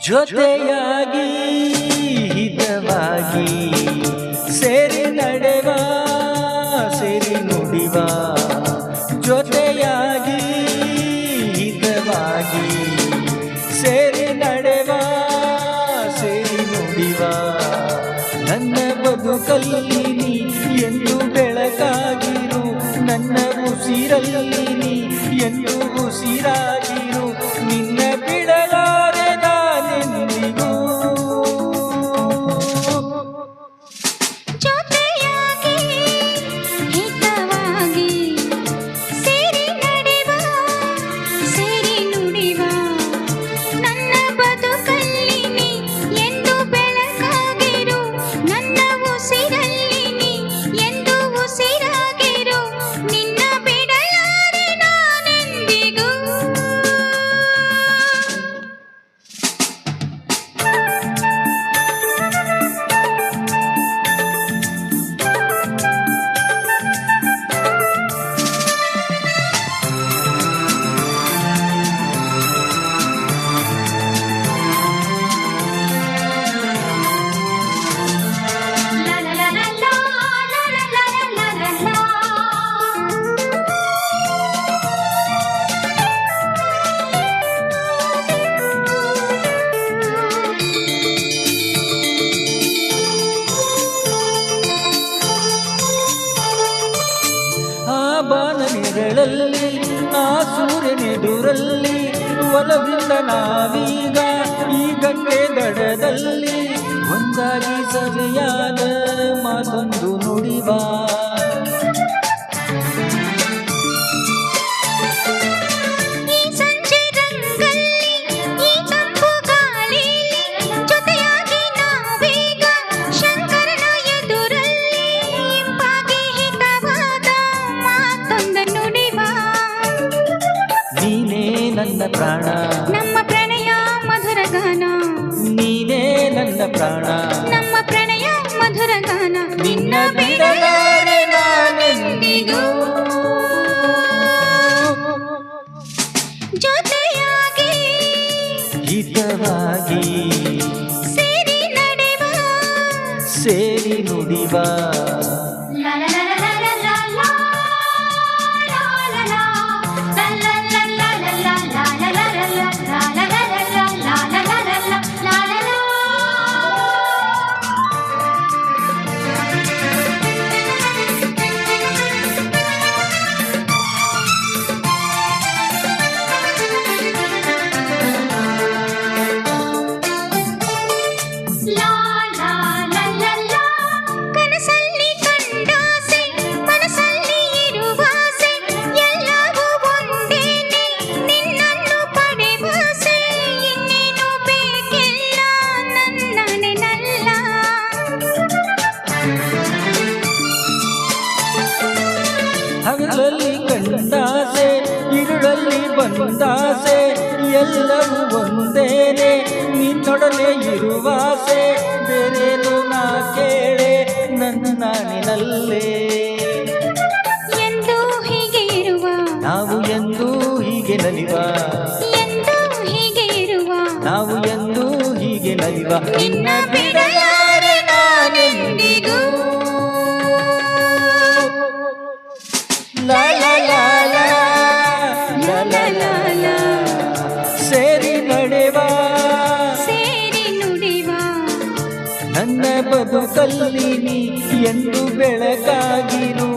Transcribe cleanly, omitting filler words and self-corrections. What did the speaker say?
ಜೊತೆಯಾಗಿ ಹಿತವಾಗಿ ಸೇರಿ ನಡೆವ ಸೇರಿ ನುಡಿವ ಜೊತೆಯಾಗಿ ಹಿತವಾಗಿ ಸೇರಿ ನಡೆವ ಸೇರಿ ನುಡಿವ ನನ್ನ ಬದುಕಲ್ಲಿ ನೀ ಎಂದು ಬೆಳಕಾಗಿರು ನನ್ನ ಉಸಿರಲ್ಲಿ ನೀ ಎಂದು ಉಸಿರಾಗಿರು ನಿನ್ನ ಬಿಡಲಾರೆ ನಾನೆಂದಿಗೂ ಜೊತೆಯಾಗಿ ಹಿತವಾಗಿ ಸೇರಿ ನಡೆವ ಸೇರಿ ನುಡಿವ ನನ್ನ ಬದುಕಲ್ಲಿ ನೀ ಎಂದು ಬೆಳಕಾಗಿರು ನನ್ನ ಉಸಿರಲ್ಲಿ ನೀ ಎಂದು ಉಸಿರಾಗಿರು ನಿನ್ನ ಬಿಡಲಾರೆ ನಾನೆಂದಿಗೂ ಆ ಬಾನನೆಗಳಲ್ಲಿ ಆ ಸೂರ್ಯನೆದುರಲ್ಲಿ ಒಲವಿಲ್ಲ ನಾವೀಗ ಈ ಗಂಗೆ ದಡದಲ್ಲಿ ಒಂದಾಗಿ ಸರಿಯಾದ ಮಾತೊಂದು ನುಡಿವ ಈ ಸಂಜೆ ರಂಗಲ್ಲಿ ಈ ತಂಪು ಗಾಳಿಲಿ ಜೊತೆಯಾಗಿ ನಾವೀಗ ಶಂಕರನ ಎದುರಲ್ಲಿ ಇಂಪಾಗಿ ಹಿತವಾದ ಮಾತೊಂದು ನುಡಿವ ನೀನೇ ನನ್ನ ಪ್ರಾಣ ನಮ್ಮ ಪ್ರಣಯ ಮಧುರ ಗಾನ ನೀನೇ ನನ್ನ ಪ್ರಾಣ ನಮ್ಮ ಪ್ರಣಯ ಮಧುರ ಗಾನ ನಿನ್ನ ಬಿಡಲಾರೆ ನಾನೆಂದಿಗೂ ಜೊತೆಯಾಗಿ ಹಿತವಾಗಿ ಸೇರಿ ನಡೆವ ಸೇರಿ ನುಡಿವ ಕನಸಲ್ಲಿ ಕಂಡಾಸೆ ಮನಸ್ಸಲ್ಲಿ ಇರುವಾಸೆ ಎಲ್ಲವೂ ಒಂದೇನೆ ನಿನ್ನನ್ನು ಪಡೆವಾಸೆ ಇನ್ನೇನು ಬೇಕಿಲ್ಲ ನನ್ನನೆನಲ್ಲ ಹಗಲಲ್ಲಿ ಕಂಡಾಸೆ ഇരുಳಲ್ಲಿ ಬಂದಾಸೆ ಎಲ್ಲವೂ ಒಂದೇನೆ ನಿನ್ನೊಡನೆ ಇರುವಾಸೆ ಬೇರೇನು ನಾ ಕೇಳೆ ನನ್ನ ನಾನಿನಲ್ಲೇ ಎಂದು ಹೀಗೆ ಇರುವ ನಾವು ಎಂದೂ ಹೀಗೆ ನಲಿವ ಎಂದು ಹೀಗೆ ಇರುವ ನಾವು ಎಂದೂ ಹೀಗೆ ನಲಿವ ನಿನ್ನ ಬಿಡಲಾರೆ ನಾನೆಂದಿಗೂ ಲಾ ಲಾ ಲಾ ಲಾ ಲಾ ಲಾ ಲಾ ಲಾ. ಸೇರಿ ನಡೆವ ಸೇರಿ ನುಡಿವ ನನ್ನ ಬದುಕಲ್ಲಿ ನೀ ಎಂದು ಬೆಳಕಾಗಿರು